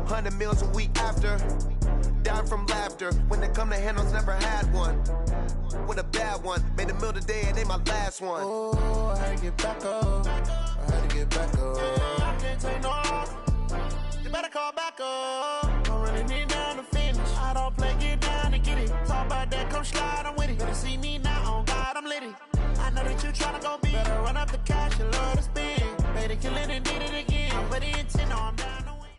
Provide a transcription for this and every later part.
100 meals a week after. Down from laughter. When they come to handles, never had one. With a bad one. Made a meal today and they my last one. Oh, I had to get back up. I had to get back up. I can't take no off. You better call back up. Don't really need down to finish. I don't play, get down to get it. Talk about that, come slide, I'm with it. Better see me now, on God, I'm litty. I know that you tryna go big. Better run up the cash, you love to spend. Made it, kill it, and did it again. But the intent, no, I'm down to win.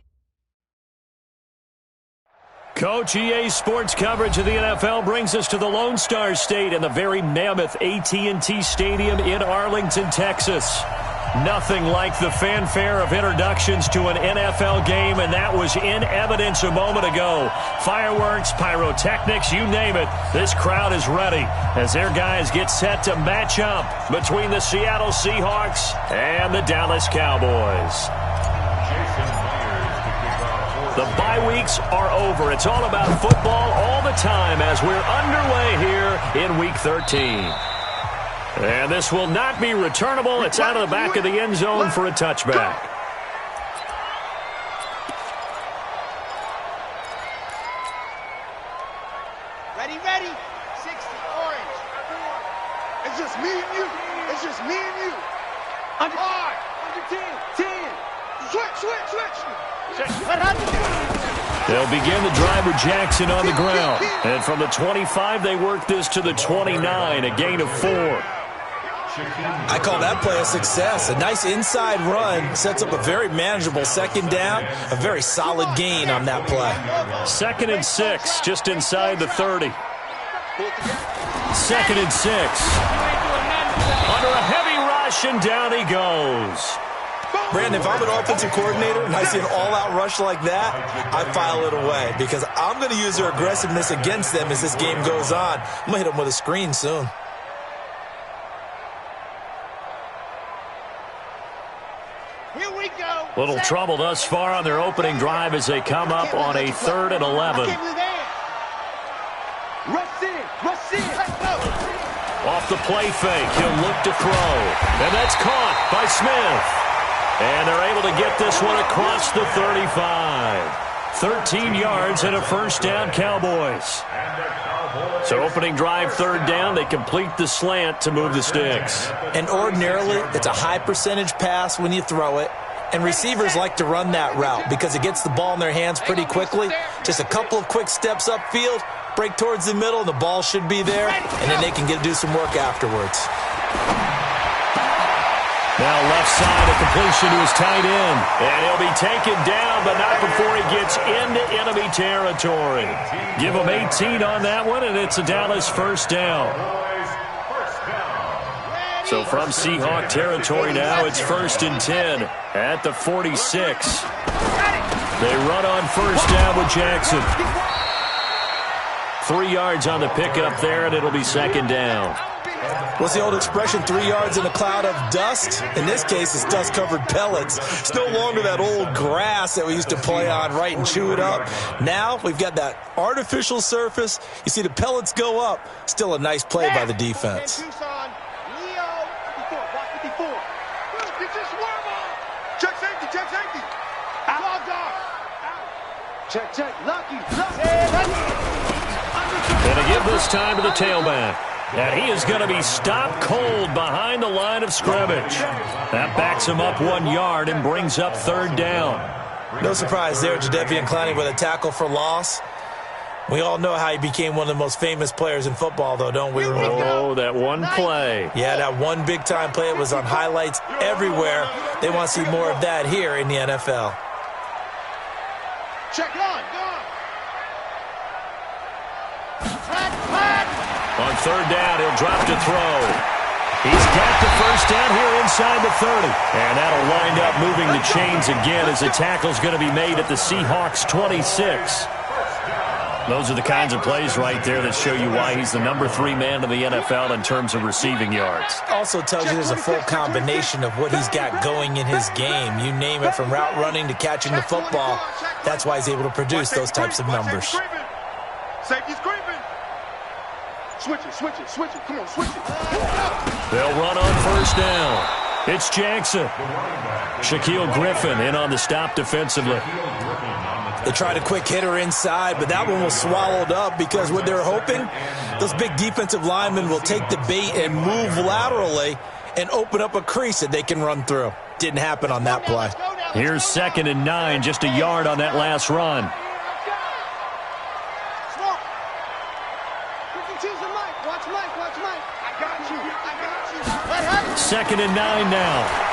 Coach, EA Sports coverage of the NFL brings us to the Lone Star State and the very mammoth AT&T Stadium in Arlington, Texas. Nothing like the fanfare of introductions to an NFL game, and that was in evidence a moment ago. Fireworks, pyrotechnics, you name it. This crowd is ready as their guys get set to match up between the Seattle Seahawks and the Dallas Cowboys. The bye weeks are over. It's all about football all the time as we're underway here in Week 13. And this will not be returnable. It's out of the back of the end zone for a touchback. Ready, 60, orange. It's just me and you. It's just me and you. Under 5, under 10. Switch. They'll begin the drive with Jackson on the ground. And from the 25, they work this to the 29, a gain of 4. I call that play a success. A nice inside run sets up a very manageable second down, a very solid gain on that play. 2nd and 6, just inside the 30. 2nd and 6. Under a heavy rush, and down he goes. Brandon, if I'm an offensive coordinator and I see an all-out rush like that, I file it away because I'm going to use their aggressiveness against them as this game goes on. I'm going to hit them with a screen soon. Here we go. Little trouble thus far on their opening drive as they come up on a 3rd and 11. Rush in. Let's go. Off the play fake, he'll look to throw. And that's caught by Smith. And they're able to get this one across the 35. 13 yards and a first down, Cowboys. So opening drive, 3rd down, they complete the slant to move the sticks. And ordinarily, it's a high percentage pass when you throw it. And receivers like to run that route because it gets the ball in their hands pretty quickly. Just a couple of quick steps upfield, break towards the middle, the ball should be there, and then they can do some work afterwards. Now left side, a completion to his tight end. And he'll be taken down, but not before he gets into enemy territory. Give him 18 on that one, and it's a Dallas first down. So from Seahawk territory now, it's 1st and 10 at the 46. They run on first down with Jackson. 3 yards on the pickup there, and it'll be 2nd down. What's the old expression, 3 yards in a cloud of dust? In this case, it's dust-covered pellets. It's no longer that old grass that we used to play on, right, and chew it up. Now we've got that artificial surface. You see the pellets go up. Still a nice play by the defense. Check safety. Check. Lucky. And to give this time to the tailback. And he is going to be stopped cold behind the line of scrimmage. That backs him up 1 yard and brings up 3rd down. No surprise there, Jadeveon Clowney with a tackle for loss. We all know how he became one of the most famous players in football, though, don't we? Oh, that one play. Yeah, that one big-time play. It was on highlights everywhere. They want to see more of that here in the NFL. Check on. On 3rd down, he'll drop to throw. He's got the first down here inside the 30. And that'll wind up moving the chains again as the tackle's going to be made at the Seahawks 26. Those are the kinds of plays right there that show you why he's the number 3 man in the NFL in terms of receiving yards. Also tells you there's a full combination of what he's got going in his game. You name it, from route running to catching the football. That's why he's able to produce those types of numbers. Safety's creeping. Switch it. Come on, switch it. They'll run on first down. It's Jackson. Shaquille Griffin in on the stop defensively. They tried a quick hitter inside, but that one was swallowed up because what they're hoping, those big defensive linemen will take the bait and move laterally and open up a crease that they can run through. Didn't happen on that play. Here's 2nd and 9, just a yard on that last run. Second and 9 now.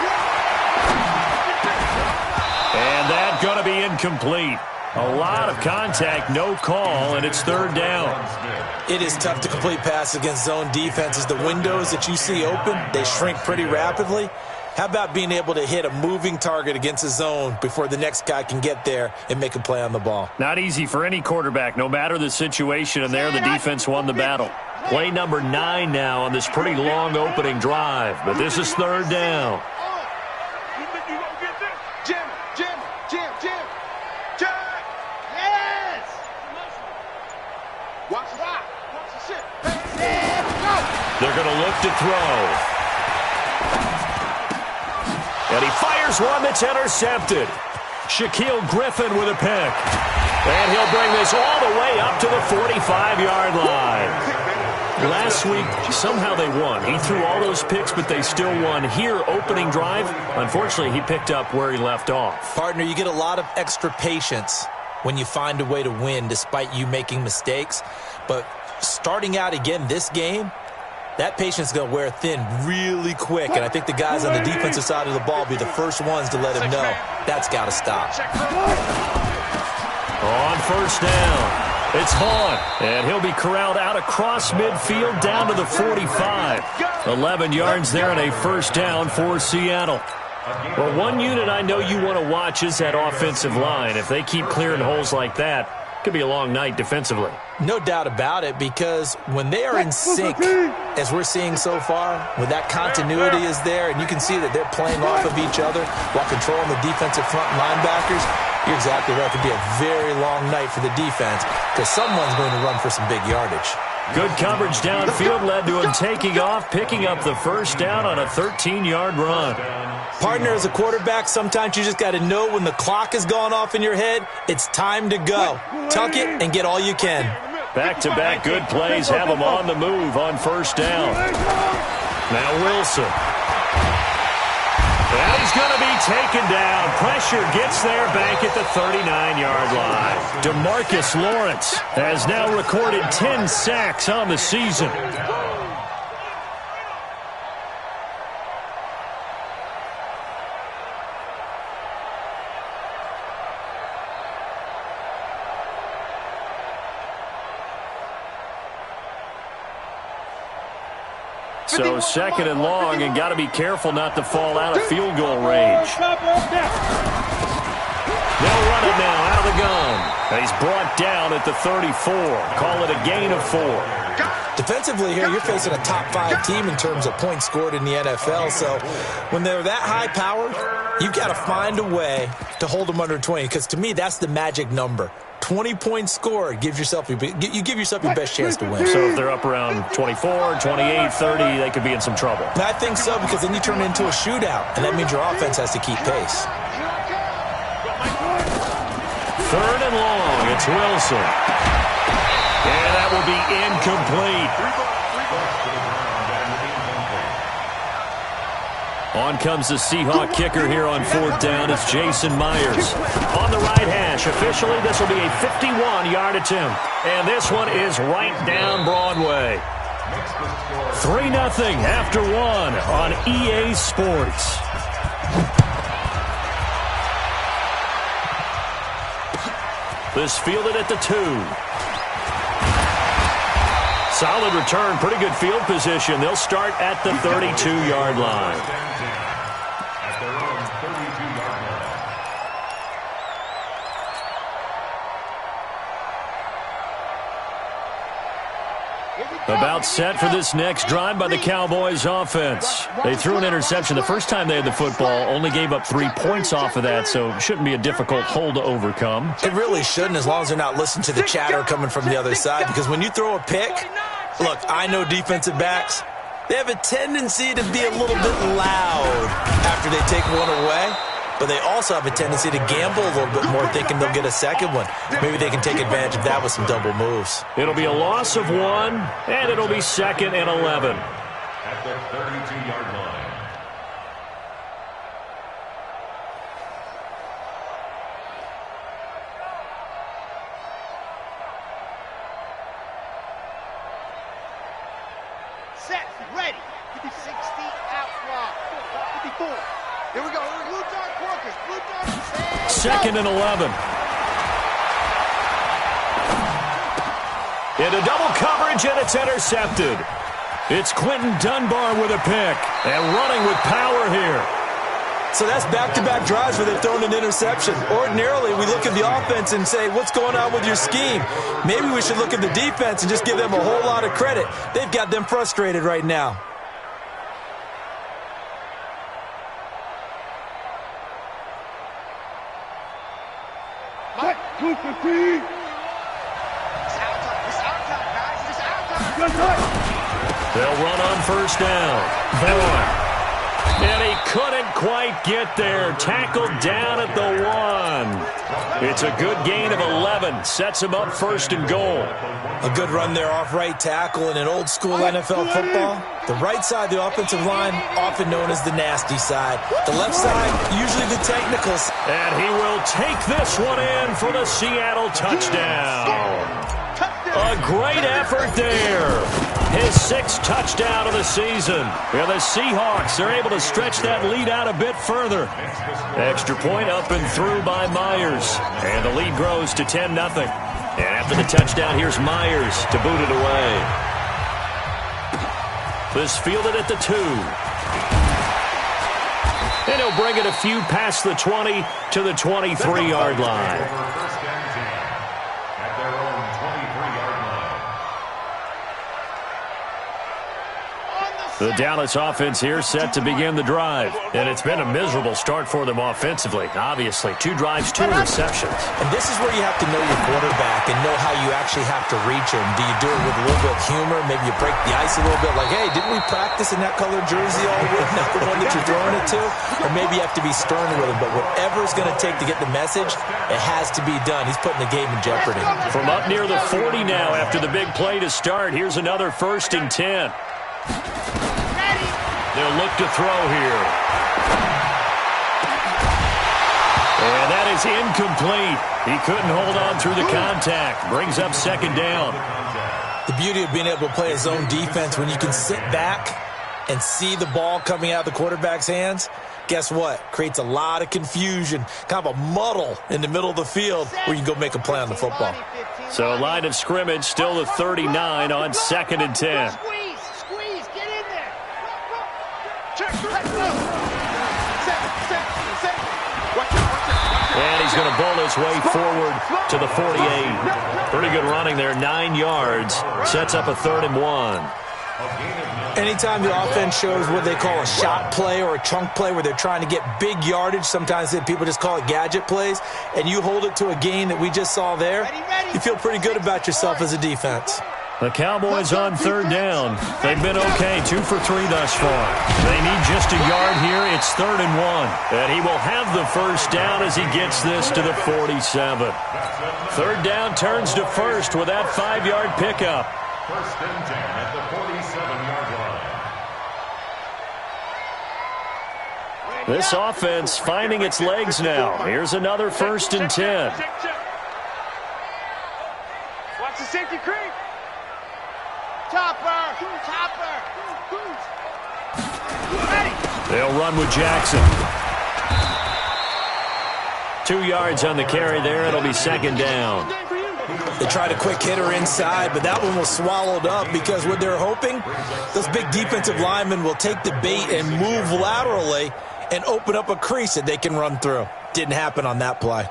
And that's going to be incomplete. A lot of contact, no call, and it's 3rd down. It is tough to complete passes against zone defenses. The windows that you see open, they shrink pretty rapidly. How about being able to hit a moving target against a zone before the next guy can get there and make a play on the ball? Not easy for any quarterback, no matter the situation, and there the defense won the battle. Play number 9 now on this pretty long opening drive, but this is 3rd down. They're going to look to throw. And he fires one that's intercepted. Shaquille Griffin with a pick. And he'll bring this all the way up to the 45-yard line. Last week, somehow they won. He threw all those picks, but they still won. Here, opening drive, unfortunately, he picked up where he left off. Partner, you get a lot of extra patience when you find a way to win despite you making mistakes. But starting out again this game, that patience is going to wear thin really quick, and I think the guys on the defensive side of the ball will be the first ones to let him know that's got to stop. On 1st down, it's Vaughn, and he'll be corralled out across midfield down to the 45. 11 yards there and a 1st down for Seattle. Well, one unit I know you want to watch is that offensive line. If they keep clearing holes like that, it could be a long night defensively. No doubt about it, because when they are in sync, as we're seeing so far, when that continuity is there, and you can see that they're playing off of each other while controlling the defensive front linebackers, you're exactly right. It could be a very long night for the defense because someone's going to run for some big yardage. Good coverage downfield led to him taking off, picking up the 1st down on a 13-yard run. Partner, as a quarterback, sometimes you just got to know when the clock has gone off in your head, it's time to go. Tuck it and get all you can. Back-to-back good plays have him on the move on 1st down. Now Wilson. And he's going to be taken down. Pressure gets there back at the 39-yard line. DeMarcus Lawrence has now recorded 10 sacks on the season. So 2nd and long, and got to be careful not to fall out of field goal range. They'll run it now out of the gun. And he's brought down at the 34. Call it a gain of 4. Defensively here, you're facing a top 5 team in terms of points scored in the NFL. So when they're that high powered, you've got to find a way to hold them under 20. Because to me, that's the magic number. 20 points scored, you give yourself your best chance to win. So if they're up around 24, 28, 30, they could be in some trouble. And I think so, because then you turn it into a shootout, and that means your offense has to keep pace. 3rd and long, it's Wilson. And that will be incomplete. On comes the Seahawk kicker here on 4th down. It's Jason Myers. On the right hash, officially this will be a 51-yard attempt. And this one is right down Broadway. 3-0 after 1 on EA Sports. This fielded at the 2. Solid return, pretty good field position. They'll start at the 32-yard line. About set for this next drive by the Cowboys offense. They threw an interception the first time they had the football, only gave up 3 points off of that, so it shouldn't be a difficult hole to overcome. It really shouldn't, as long as they're not listening to the chatter coming from the other side, because when you throw a pick, look, I know defensive backs, they have a tendency to be a little bit loud after they take one away. but they also have a tendency to gamble a little bit more, thinking they'll get a second one. Maybe they can take advantage of that with some double moves. It'll be a loss of 1, and it'll be 2nd and 11. At the 32-yard line. Set, ready. 60 out block. 54. Here we go. Blue dart Quarkers. Blue dart. 2nd and 11. Into double coverage, and it's intercepted. It's Quentin Dunbar with a pick, and running with power here. So that's back-to-back drives where they've thrown an interception. Ordinarily, we look at the offense and say, what's going on with your scheme? Maybe we should look at the defense and just give them a whole lot of credit. They've got them frustrated right now. They'll run on first down. And he couldn't quite get there. Tackled down at the 1. It's a good gain of 11. Sets him up 1st and goal. A good run there off right tackle in an old-school NFL football. The right side of the offensive line, often known as the nasty side. The left side, usually the technicals. And he will take this one in for the Seattle touchdown. A great effort there. His 6th touchdown of the season. And the Seahawks are able to stretch that lead out a bit further. Extra point up and through by Myers. And the lead grows to 10-0. And after the touchdown, here's Myers to boot it away. This fielded at the 2. And he'll bring it a few past the 20 to the 23-yard line. The Dallas offense here set to begin the drive. And it's been a miserable start for them offensively. Obviously, 2 drives, 2 receptions. And this is where you have to know your quarterback and know how you actually have to reach him. Do you do it with a little bit of humor? Maybe you break the ice a little bit like, hey, didn't we practice in that colored jersey all week? Not the one that you're throwing it to? Or maybe you have to be stern with him. But whatever it's going to take to get the message, it has to be done. He's putting the game in jeopardy. From up near the 40 now after the big play to start, here's another 1st and 10. They'll look to throw here. And that is incomplete. He couldn't hold on through the contact. Brings up 2nd down. The beauty of being able to play a zone defense, when you can sit back and see the ball coming out of the quarterback's hands, guess what? Creates a lot of confusion, kind of a muddle in the middle of the field where you can go make a play on the football. So line of scrimmage still the 39 on 2nd and 10. And he's going to bowl his way forward to the 48. Pretty good running there, 9 yards. Sets up a 3rd and 1. Anytime the offense shows what they call a shot play or a chunk play where they're trying to get big yardage, sometimes people just call it gadget plays, and you hold it to a gain that we just saw there, you feel pretty good about yourself as a defense. The Cowboys on 3rd down. They've been okay, 2 for 3 thus far. They need just a yard here. It's 3rd and 1. And he will have the 1st down as he gets this to the 47. 3rd down turns to 1st with that 5-yard pickup. 1st and 10 at the 47-yard line. This offense finding its legs now. Here's another 1st and 10. Watch the safety creep. Topper! They'll run with Jackson. 2 yards on the carry there. It'll be 2nd down. They tried a quick hitter inside, but that one was swallowed up because what they're hoping, those big defensive linemen will take the bait and move laterally and open up a crease that they can run through. Didn't happen on that play.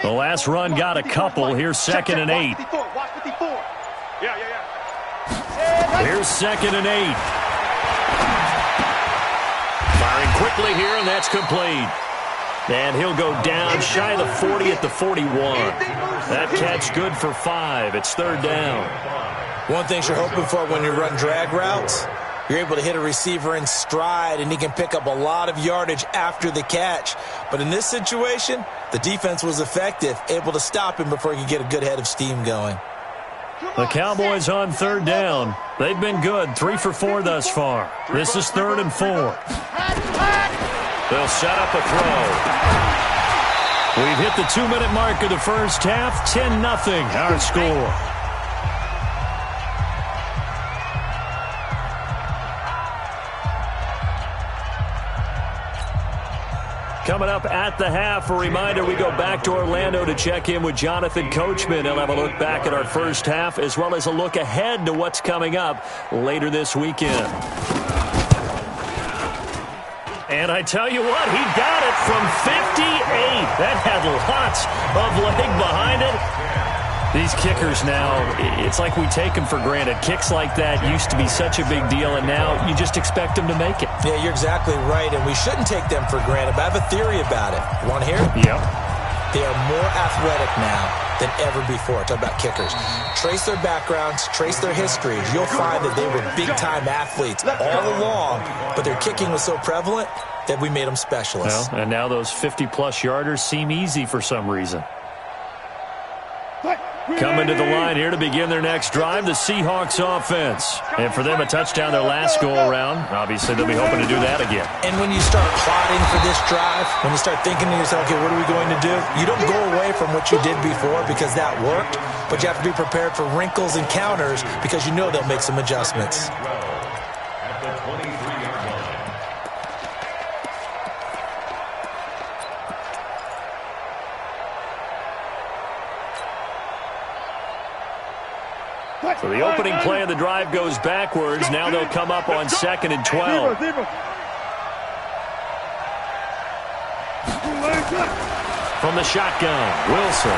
The last run got a couple. Here's 2nd and 8. Watch 54. Yeah. Here's 2nd and 8. Firing quickly here, and that's complete. And he'll go down shy of the 40 at the 41. That catch good for 5. It's third down. One thing you're hoping for when you run drag routes, you're able to hit a receiver in stride, and he can pick up a lot of yardage after the catch. But in this situation, the defense was effective, able to stop him before he could get a good head of steam going. The Cowboys on third down. They've been good, 3 for 4 thus far. This is 3rd and 4. They'll set up a throw. We've hit the 2-minute mark of the first half. 10-0 our score. Coming up at the half, a reminder, we go back to Orlando to check in with Jonathan Coachman. He'll have a look back at our first half as well as a look ahead to what's coming up later this weekend. And I tell you what, he got it from 58. That had lots of leg behind it. These kickers now, it's like we take them for granted. Kicks like that used to be such a big deal, and now you just expect them to make it. Yeah, you're exactly right, and we shouldn't take them for granted, but I have a theory about it. Want to hear it? Yep. They are more athletic now than ever before. Talk about kickers. Trace their backgrounds, trace their histories. You'll find that they were big-time athletes all along, but their kicking was so prevalent that we made them specialists. Well, and now those 50-plus yarders seem easy for some reason. Coming to the line here to begin their next drive, the Seahawks offense. And for them, a touchdown their last go-around. Obviously, they'll be hoping to do that again. And when you start plotting for this drive, when you start thinking to yourself, okay, what are we going to do? You don't go away from what you did before because that worked, but you have to be prepared for wrinkles and counters because you know they'll make some adjustments. At the 23-yard line. So the opening play of the drive goes backwards. Now they'll come up on 2nd and 12. From the shotgun, Wilson.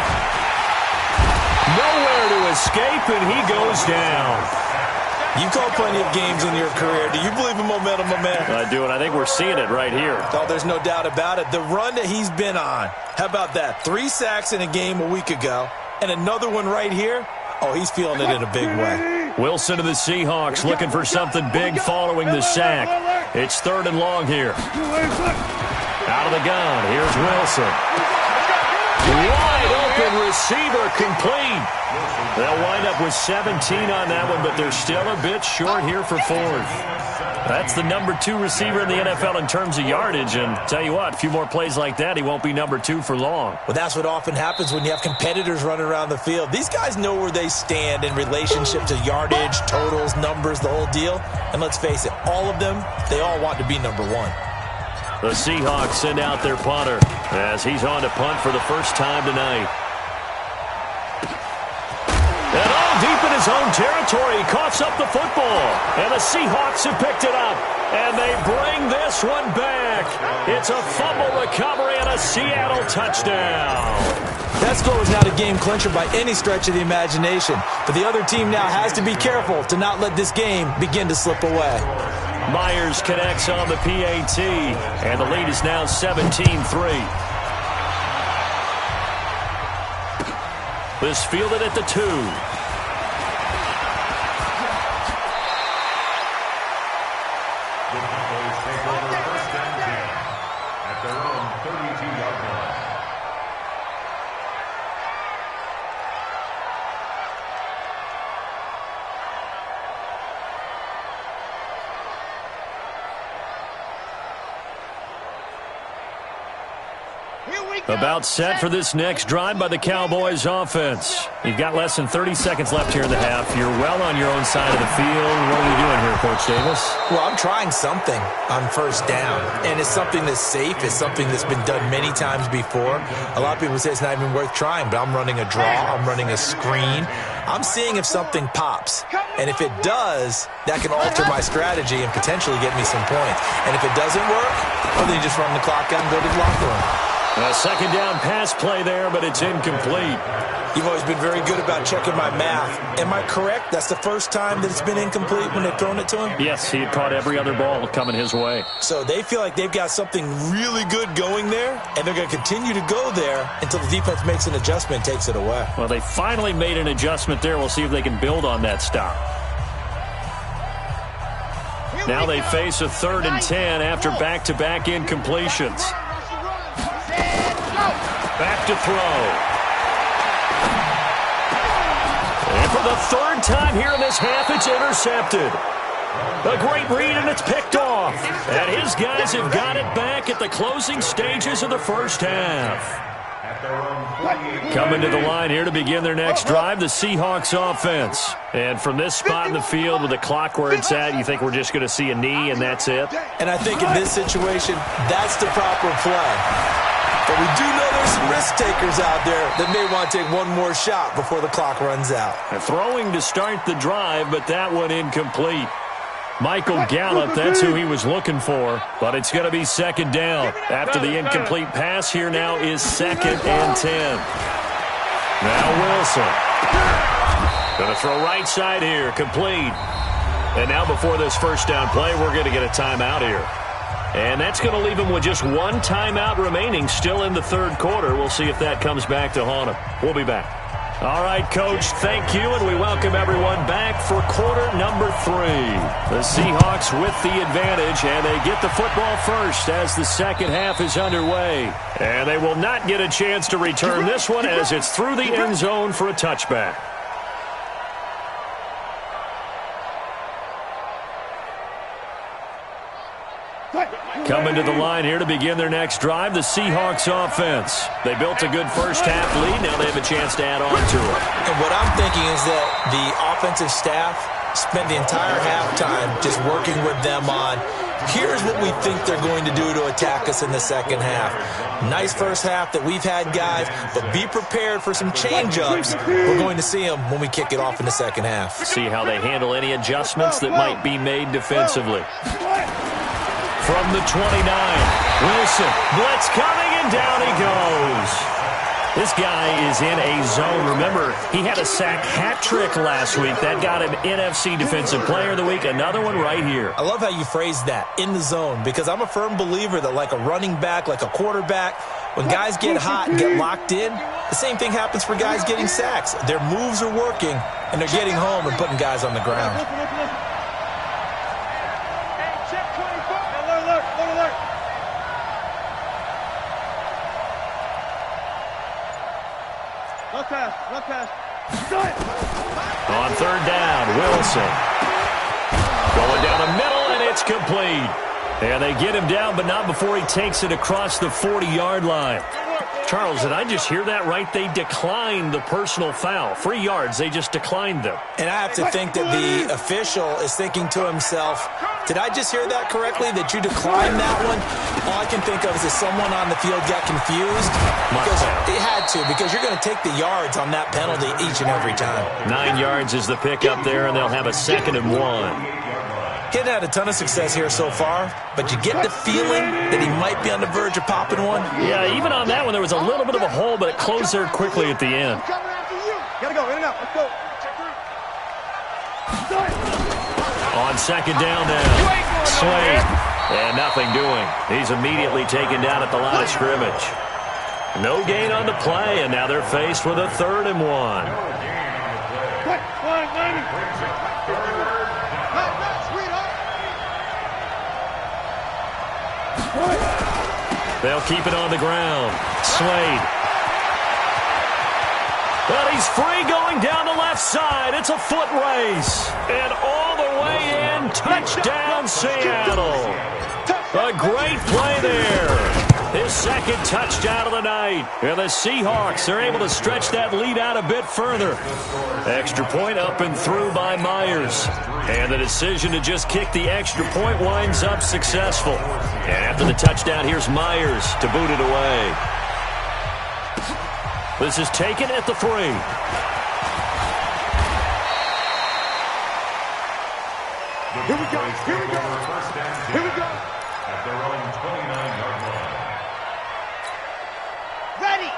Nowhere to escape, and he goes down. You call plenty of games in your career. Do you believe in momentum, my man? I do, and I think we're seeing it right here. Oh, there's no doubt about it. The run that he's been on. How about that? 3 sacks in a game a week ago, and another one right here. Oh, he's feeling it in a big way. Wilson to the Seahawks looking for something big following the sack. It's 3rd and long here. Out of the gun, here's Wilson. Wide open receiver complete. They'll wind up with 17 on that one, but they're still a bit short here for 4th. That's the number 2 receiver in the NFL in terms of yardage, and tell you what, a few more plays like that, he won't be number 2 for long. Well, that's what often happens when you have competitors running around the field. These guys know where they stand in relationship to yardage, totals, numbers, the whole deal. And let's face it, all of them, they all want to be number 1. The Seahawks send out their punter as he's on to punt for the first time tonight. And all deep in his own territory, he coughs up the football. And the Seahawks have picked it up. And they bring this one back. It's a fumble recovery and a Seattle touchdown. That score was not a game clincher by any stretch of the imagination. But the other team now has to be careful to not let this game begin to slip away. Myers connects on the PAT. And the lead is now 17-3. This fielded at the 2. The Cowboys take over 1st and 10 at their own 32-yard line. About set for this next drive by the Cowboys offense. You've got less than 30 seconds left here in the half. You're well on your own side of the field. What are we doing here, Coach Davis? Well, I'm trying something on 1st down, and it's something that's safe. It's something that's been done many times before. A lot of people say it's not even worth trying, but I'm running a draw. I'm running a screen. I'm seeing if something pops, and if it does, that can alter my strategy and potentially get me some points. And if it doesn't work, well, then you just run the clock out and go to the locker room. A second down pass play there, but it's incomplete. You've always been very good about checking my math. Am I correct? That's the first time that it's been incomplete when they've thrown it to him? Yes, he had caught every other ball coming his way. So they feel like they've got something really good going there, and they're going to continue to go there until the defense makes an adjustment and takes it away. Well, they finally made an adjustment there. We'll see if they can build on that stop. Now they face a 3rd and 10 after back-to-back incompletions. Back to throw. And for the 3rd time here in this half, it's intercepted. A great read, and it's picked off. And his guys have got it back at the closing stages of the first half. Coming to the line here to begin their next drive, the Seahawks offense. And from this spot in the field with the clock where it's at, you think we're just going to see a knee and that's it? And I think in this situation, that's the proper play. But we do know there's some risk takers out there that may want to take one more shot before the clock runs out. Throwing to start the drive, but that one incomplete. Michael Gallup, that's who he was looking for, but it's going to be 2nd down. After the incomplete pass, here now is 2nd and 10. Now Wilson. Going to throw right side here, complete. And now before this first down play, we're going to get a timeout here. And that's going to leave him with just one timeout remaining still in the 3rd quarter. We'll see if that comes back to haunt him. We'll be back. All right, Coach, thank you, and we welcome everyone back for quarter number 3. The Seahawks with the advantage, and they get the football first as the second half is underway. And they will not get a chance to return this one as it's through the end zone for a touchback. Coming to the line here to begin their next drive, the Seahawks offense. They built a good first half lead. Now they have a chance to add on to it. And what I'm thinking is that the offensive staff spent the entire halftime just working with them on, here's what we think they're going to do to attack us in the second half. Nice first half that we've had, guys, but be prepared for some change-ups. We're going to see them when we kick it off in the second half. See how they handle any adjustments that might be made defensively. From the 29, Wilson, blitz coming, and down he goes. This guy is in a zone. Remember, he had a sack hat trick last week. That got him NFC Defensive Player of the Week. Another one right here. I love how you phrase that, in the zone, because I'm a firm believer that like a running back, like a quarterback, when guys get hot and get locked in, the same thing happens for guys getting sacks. Their moves are working, and they're getting home and putting guys on the ground. On 3rd down, Wilson. Going down the middle, and it's complete. And they get him down, but not before he takes it across the 40-yard line. Charles, did I just hear that right? They declined the personal foul. 3 yards, they just declined them. And I have to think that the official is thinking to himself, did I just hear that correctly, that you declined that one? All I can think of is that someone on the field got confused. Because it had to, because you're going to take the yards on that penalty each and every time. 9 yards is the pickup there, and they'll have a 2nd and 1. He hadn't had a ton of success here so far, but you get the feeling that he might be on the verge of popping one. Yeah, even on that one, there was a little bit of a hole, but it closed there quickly at the end. Gotta go, in and out, let's go. On 2nd down now, Slade, and nothing doing. He's immediately taken down at the line of scrimmage. No gain on the play, and now they're faced with a 3rd and 1. They'll keep it on the ground. Slade. But he's free going down the left side. It's a foot race. And all the way in, touchdown Seattle. A great play there. His 2nd touchdown of the night. And the Seahawks are able to stretch that lead out a bit further. Extra point up and through by Myers. And the decision to just kick the extra point winds up successful. And after the touchdown, here's Myers to boot it away. This is taken at the 3. Here we go, here we go, here we go. At their own 29-yard line.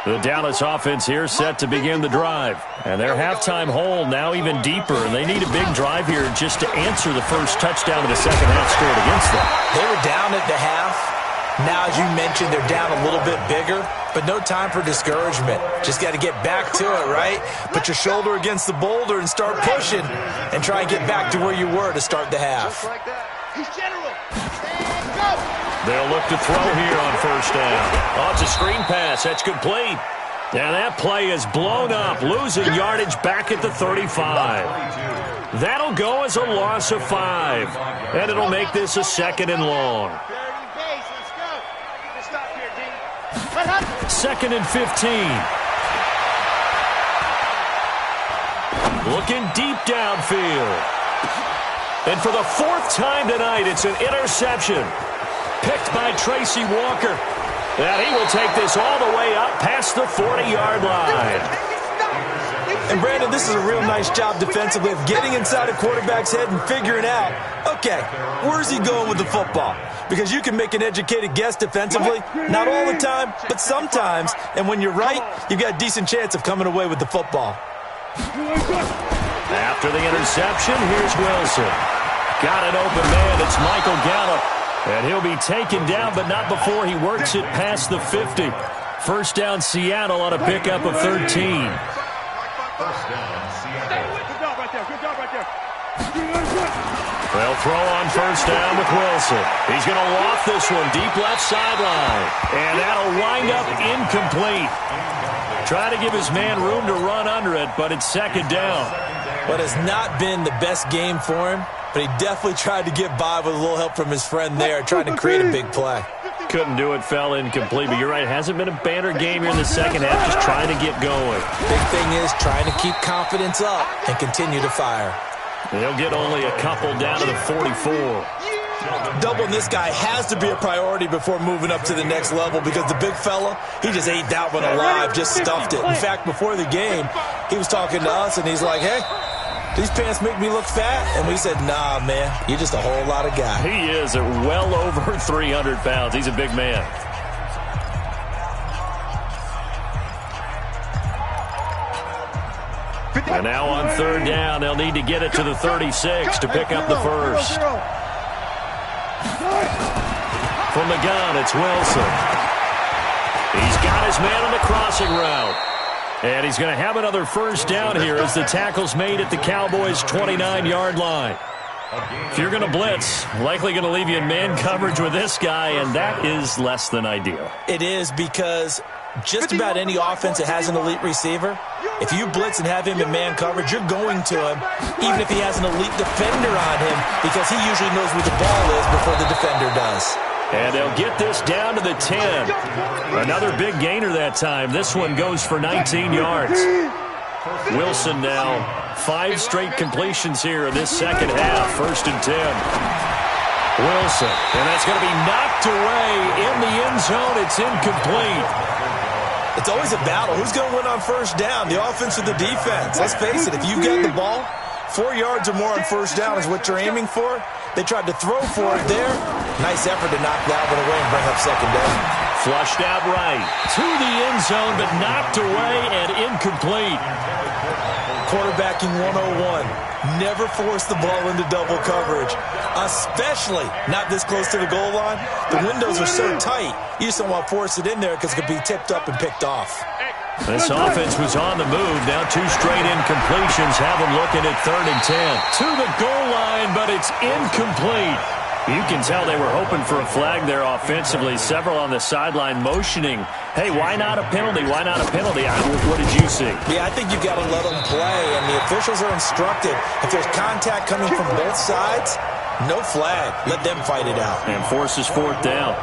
The Dallas offense here set to begin the drive. And their halftime hole now even deeper. And they need a big drive here just to answer the first touchdown of the second half scored against them. They were down at the half. Now, as you mentioned, they're down a little bit bigger, but no time for discouragement. Just got to get back to it, right? Put your shoulder against the boulder and start pushing and try and get back to where you were to start the half. He's general. And go. They'll look to throw here on first down. Oh, it's a screen pass. That's complete. And that play is blown up, losing yardage back at the 35. That'll go as a loss of 5. And it'll make this a 2nd and long. 2nd and 15. Looking deep downfield. And for the 4th time tonight, it's an interception. Picked by Tracy Walker. And he will take this all the way up past the 40-yard line. And, Brandon, this is a real nice job defensively of getting inside a quarterback's head and figuring out, okay, where's he going with the football? Because you can make an educated guess defensively, not all the time, but sometimes. And when you're right, you've got a decent chance of coming away with the football. After the interception, here's Wilson. Got an open man. It's Michael Gallup. And he'll be taken down, but not before he works it past the 50. First down, Seattle on a pickup of 13. First down, Seattle. Good job right there. Good job right there. They'll throw on first down with Wilson. He's going to loft this one deep left sideline. And that'll wind up incomplete. Trying to give his man room to run under it, but it's 2nd down. But it's not been the best game for him, but he definitely tried to get by with a little help from his friend there, trying to create a big play. Couldn't do it, fell incomplete, but you're right, it hasn't been a banner game here in the second half, just trying to get going. Big thing is trying to keep confidence up and continue to fire. They'll get only a couple down to the 44. Doubling this guy has to be a priority before moving up to the next level because the big fella, he just ate that one alive, just stuffed it. In fact, before the game, he was talking to us, and he's like, hey, these pants make me look fat? And we said, nah, man, you're just a whole lot of guy. He is at well over 300 pounds. He's a big man. And now on 3rd down, they'll need to get it to the 36 to pick up the first. From the gun, it's Wilson. He's got his man on the crossing route. And he's going to have another first down here as the tackle's made at the Cowboys' 29-yard line. If you're going to blitz, likely going to leave you in man coverage with this guy, and that is less than ideal. It is because just about any offense that has an elite receiver, if you blitz and have him in man coverage, you're going to him, even if he has an elite defender on him, because he usually knows where the ball is before the defender does. And they'll get this down to the 10. Another big gainer that time. This one goes for 19 yards. Wilson now 5 straight completions here in this second half. 1st and 10. Wilson. And that's going to be knocked away in the end zone. It's incomplete. It's always a battle. Who's going to win on first down, the offense or the defense? Let's face it, if you've got the ball, 4 yards or more on first down is what you're aiming for. They tried to throw for it there. Nice effort to knock that one away and bring up 2nd down. Flushed out right to the end zone, but knocked away and incomplete. Quarterbacking 101. Never force the ball into double coverage, especially not this close to the goal line. The windows are so tight, you just don't want to force it in there because it could be tipped up and picked off. This offense was on the move. Now 2 straight incompletions have them looking at 3rd and 10. To the goal line, but it's incomplete. You can tell they were hoping for a flag there offensively. Several on the sideline motioning. Hey, why not a penalty? Why not a penalty? What did you see? Yeah, I think you've got to let them play, and the officials are instructed. If there's contact coming from both sides, no flag. Let them fight it out. And forces 4th down.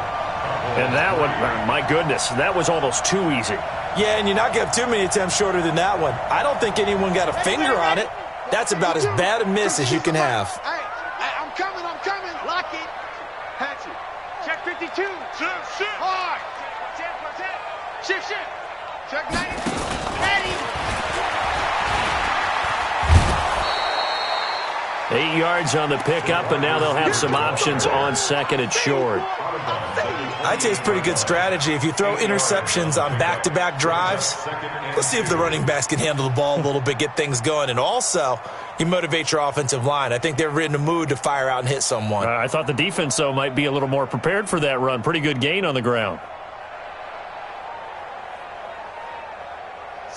And that one, my goodness, that was almost too easy. Yeah, and you're not going to have too many attempts shorter than that one. I don't think anyone got a finger on it. That's about as bad a miss as you can have. Hey, I'm coming. Lock it. Patch it. Check 52. Shift. Hard. 10%. Shift. Check 90. Ready. 8 yards on the pickup, and now they'll have some options on 2nd and short. I'd say it's pretty good strategy. If you throw interceptions on back-to-back drives, let's see if the running backs can handle the ball a little bit, get things going, and also you motivate your offensive line. I think they're in the mood to fire out and hit someone. I thought the defense, though, might be a little more prepared for that run. Pretty good gain on the ground.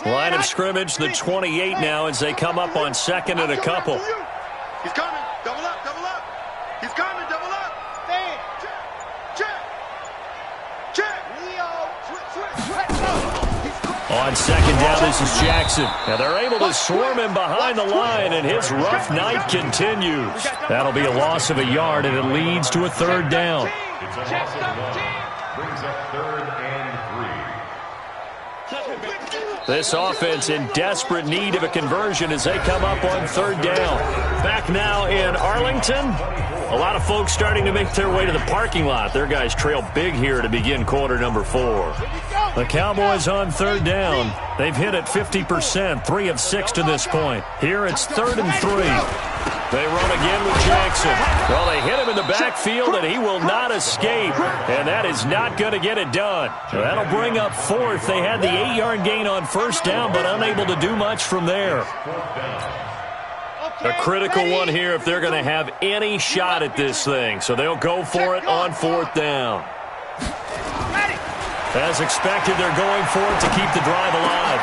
Line of scrimmage, the 28 now, as they come up on second and a couple. He's coming. Double up, double up. He's coming, double up. Stand. Check. Check. On second down, this is Jackson. Now they're able to swarm him behind the line, and his rough night continues. That'll be a loss of a yard, and it leads to a third down. It's a loss of 1. Brings up 3rd and 3. This offense in desperate need of a conversion as they come up on third down. Back now in Arlington. A lot of folks starting to make their way to the parking lot. Their guys trail big here to begin quarter number 4. The Cowboys on third down. They've hit it 50%, 3 of 6 to this point. Here it's 3rd and 3. They run again with Jackson. Well, they hit him in the backfield, and he will not escape. And that is not going to get it done. That'll bring up 4th. They had the 8-yard gain on first down, but unable to do much from there. A critical one here if they're going to have any shot at this thing. So they'll go for it on 4th down. As expected, they're going for it to keep the drive alive.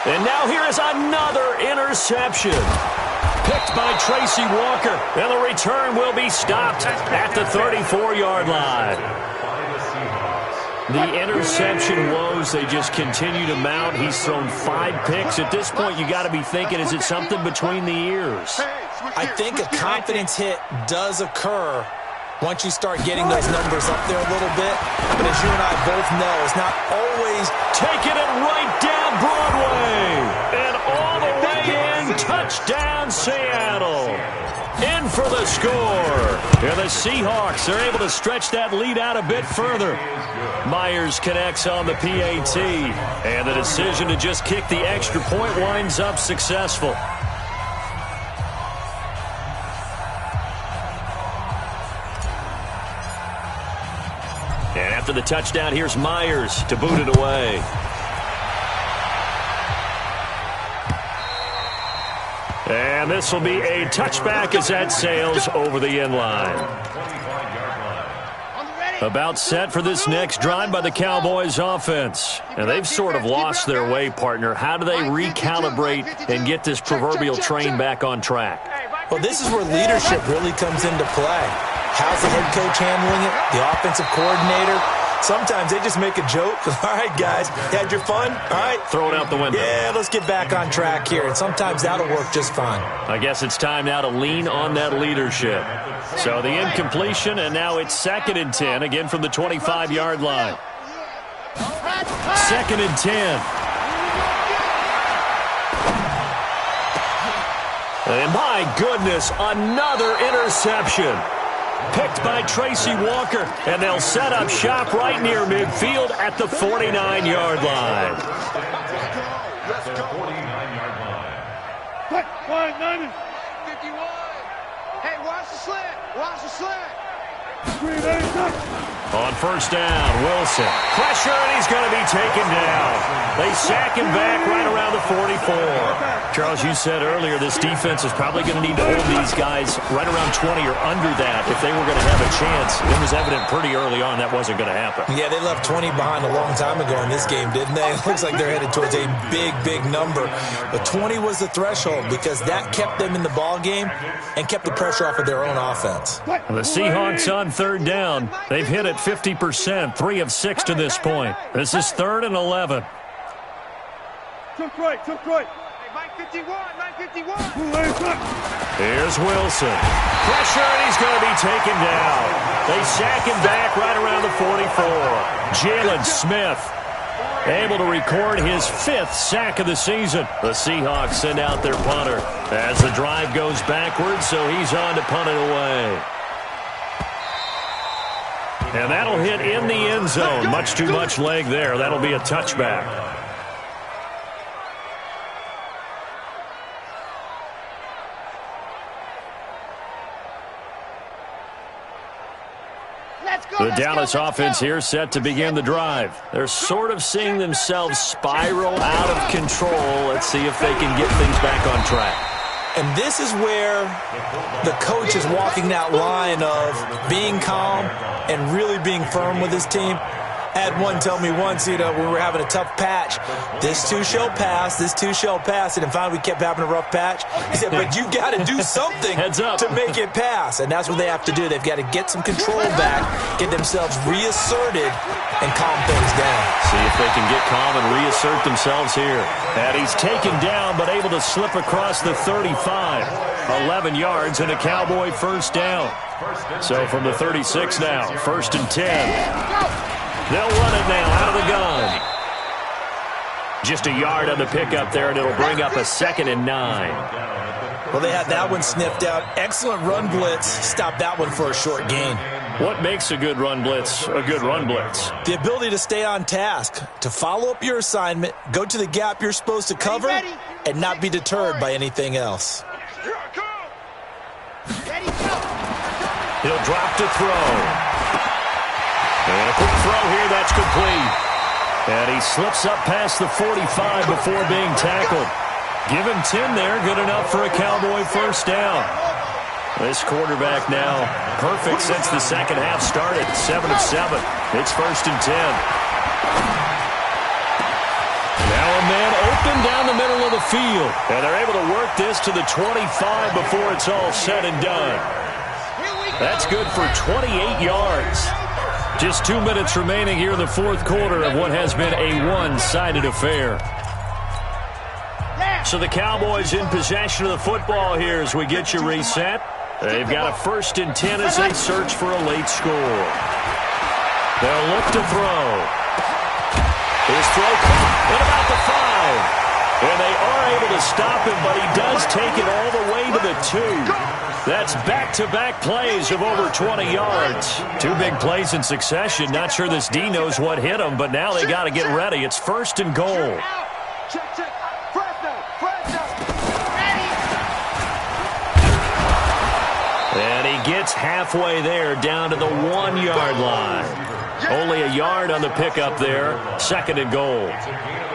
And now here is another interception. Picked by Tracy Walker, and the return will be stopped at the 34-yard line. The interception woes, they just continue to mount. He's thrown 5 picks. At this point, you got to be thinking, is it something between the ears? I think a confidence hit does occur once you start getting those numbers up there a little bit. But as you and I both know, it's not always taking it right down Broadway. And all the way in, touchdown Seattle. In for the score. And the Seahawks are able to stretch that lead out a bit further. Myers connects on the PAT. And the decision to just kick the extra point winds up successful. And after the touchdown, here's Myers to boot it away. And this will be a touchback as that sails over the end line. About set for this next drive by the Cowboys offense. And they've sort of lost their way, partner. How do they recalibrate and get this proverbial train back on track? Well, this is where leadership really comes into play. How's the head coach handling it? The offensive coordinator? Sometimes they just make a joke. All right, guys, you had your fun? All right. Throw it out the window. Yeah, let's get back on track here. And sometimes that'll work just fine. I guess it's time now to lean on that leadership. So the incompletion, and now it's 2nd and 10, again from the 25-yard line. 2nd and 10. And my goodness, another interception. Picked by Tracy Walker, and they'll set up shop right near midfield at the 49-yard line. At the 49-yard line. 51. Hey, watch the slant. Watch the slant. On first down, Wilson. Pressure, and he's going to be taken down. They sack him back right around the 44. Charles, you said earlier this defense is probably going to need to hold these guys right around 20 or under that if they were going to have a chance. It was evident pretty early on that wasn't going to happen. Yeah, they left 20 behind a long time ago in this game, didn't they? It looks like they're headed towards a big, big number. But 20 was the threshold because that kept them in the ball game and kept the pressure off of their own offense. The Seahawks on third down. They've hit it 50%, 3 of 6 to this point. This is 3rd and 11. Took right. Hey, Mike 51. Here's Wilson. Pressure, and he's going to be taken down. They sack him back right around the 44. Jalen Smith able to record his 5th sack of the season. The Seahawks send out their punter as the drive goes backwards, so he's on to punt it away. And that'll hit in the end zone. Much too much leg there. That'll be a touchback. The Dallas offense here set to begin the drive. They're sort of seeing themselves spiral out of control. Let's see if they can get things back on track. And this is where the coach is walking that line of being calm and really being firm with his team. I had one tell me once, when we were having a tough patch, this too shall pass, this too shall pass. And finally we kept having a rough patch. He said, but you got to do something to make it pass. And that's what they have to do. They've got to get some control back, get themselves reasserted, and calm things down. See if they can get calm and reassert themselves here. And he's taken down, but able to slip across the 35. 11 yards and a Cowboy first down. So from the 36 now, 1st and 10. They'll run it now out of the gun. Just a yard on the pickup there, and it'll bring up a 2nd and 9. Well, they had that one sniffed out. Excellent run blitz. Stop that one for a short gain. What makes a good run blitz a good run blitz? The ability to stay on task, to follow up your assignment, go to the gap you're supposed to cover, and not be deterred by anything else. He'll drop to throw. And a quick throw here, that's complete. And he slips up past the 45 before being tackled. Give him 10 there, good enough for a Cowboy first down. This quarterback now perfect since the second half started, 7 of 7. It's 1st and 10. Now a man open down the middle of the field. And they're able to work this to the 25 before it's all said and done. That's good for 28 yards. Just 2 minutes remaining here in the 4th quarter of what has been a one-sided affair. So the Cowboys in possession of the football here as we get you reset. They've got a 1st and 10 as they search for a late score. They'll look to throw. His throw caught at about the 5. And they are able to stop him, but he does take it all the way to the 2. That's back-to-back plays of over 20 yards. 2 big plays in succession. Not sure this D knows what hit him, but now they got to get ready. It's 1st and goal. And he gets halfway there down to the 1-yard line. Only a yard on the pickup there. 2nd and goal.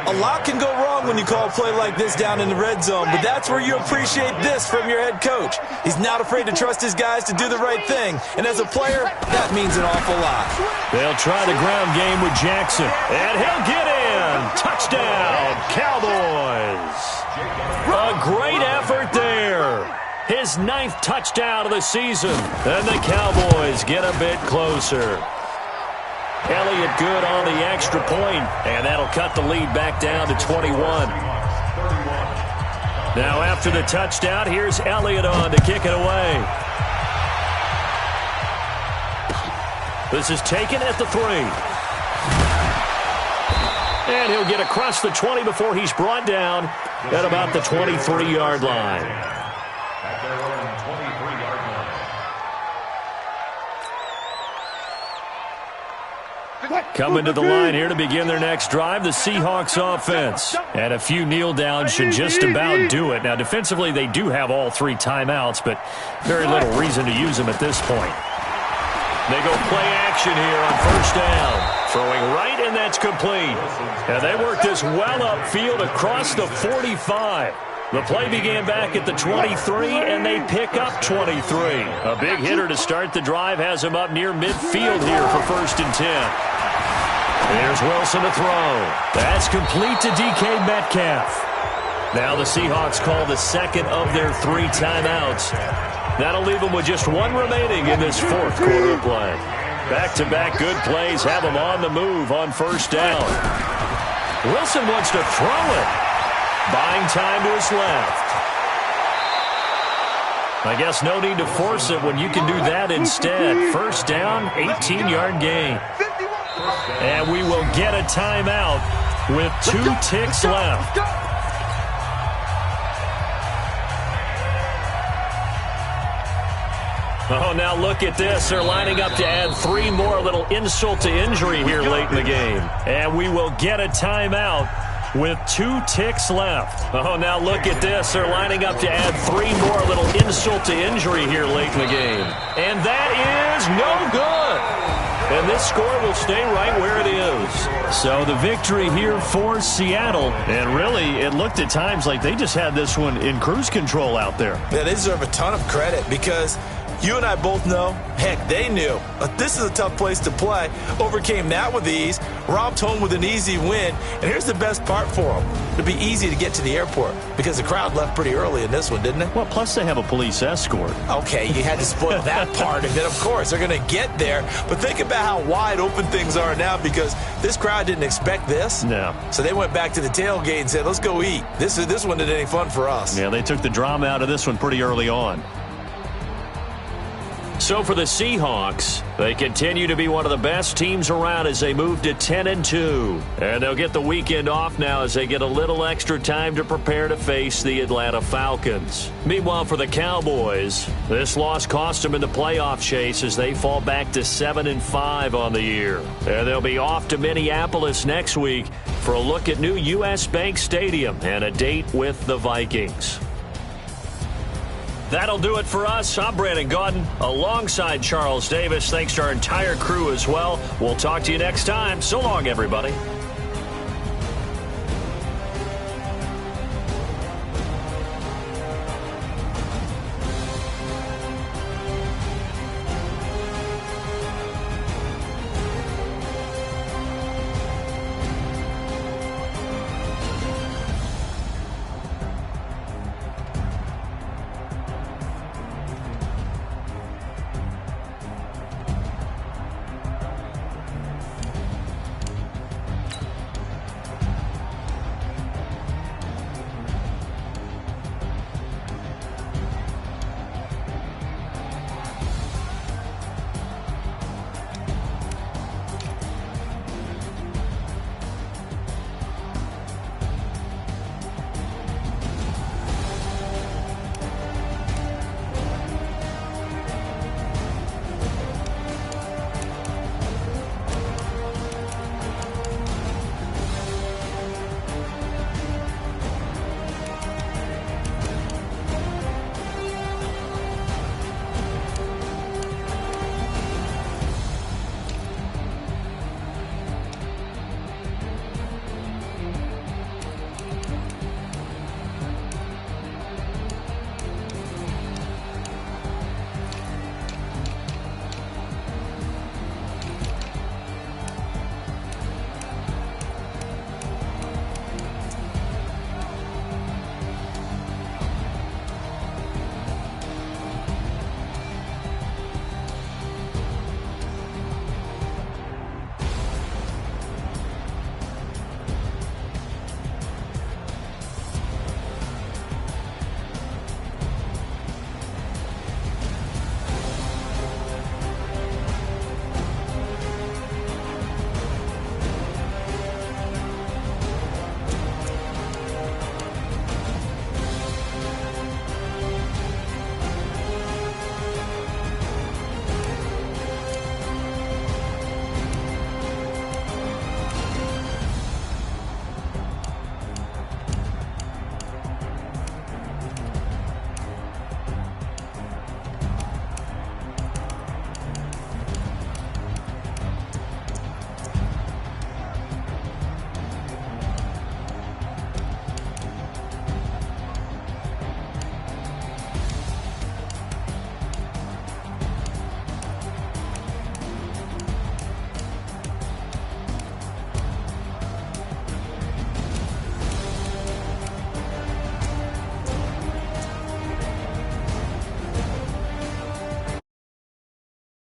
A lot can go wrong when you call a play like this down in the red zone, but that's where you appreciate this from your head coach. He's not afraid to trust his guys to do the right thing, and as a player, that means an awful lot. They'll try the ground game with Jackson, and he'll get in. Touchdown, Cowboys. A great effort there. His 9th touchdown of the season, and the Cowboys get a bit closer. Elliott good on the extra point, and that'll cut the lead back down to 21. Now after the touchdown, here's Elliott on to kick it away. This is taken at the 3. And he'll get across the 20 before he's brought down at about the 23-yard line. Coming to the line here to begin their next drive, the Seahawks offense. And a few kneel downs should just about do it. Now, defensively, they do have all 3 timeouts, but very little reason to use them at this point. They go play action here on 1st down. Throwing right, and that's complete. And they work this well upfield across the 45. The play began back at the 23, and they pick up 23. A big hitter to start the drive has him up near midfield here for 1st and 10. Here's Wilson to throw. That's complete to DK Metcalf. Now the Seahawks call the 2nd of their 3 timeouts. That'll leave them with just 1 remaining in this 4th quarter of play. Back-to-back good plays have them on the move on 1st down. Wilson wants to throw it. Buying time to his left. I guess no need to force it when you can do that instead. 1st down, 18-yard gain. And we will get a timeout with 2 ticks left. Oh, now look at this. They're lining up to add 3 more, a little insult to injury here late in the game. And we will get a timeout with 2 ticks left. Oh, now look at this. They're lining up to add 3 more, a little insult to injury here late in the game. And that is no good. And this score will stay right where it is. So the victory here for Seattle. And really, it looked at times like they just had this one in cruise control out there. Yeah, they deserve a ton of credit because you and I both know, heck, they knew. This is a tough place to play. Overcame that with ease. Romped home with an easy win. And here's the best part for them. It'd be easy to get to the airport because the crowd left pretty early in this one, didn't it? Well, plus they have a police escort. Okay, you had to spoil that part of it. Of course, they're going to get there. But think about how wide open things are now because this crowd didn't expect this. No. So they went back to the tailgate and said, let's go eat. This one didn't any fun for us. Yeah, they took the drama out of this one pretty early on. So for the Seahawks, they continue to be one of the best teams around as they move to 10-2. And they'll get the weekend off now as they get a little extra time to prepare to face the Atlanta Falcons. Meanwhile, for the Cowboys, this loss cost them in the playoff chase as they fall back to 7-5 on the year. And they'll be off to Minneapolis next week for a look at new U.S. Bank Stadium and a date with the Vikings. That'll do it for us. I'm Brandon Gaudin alongside Charles Davis. Thanks to our entire crew as well. We'll talk to you next time. So long, everybody.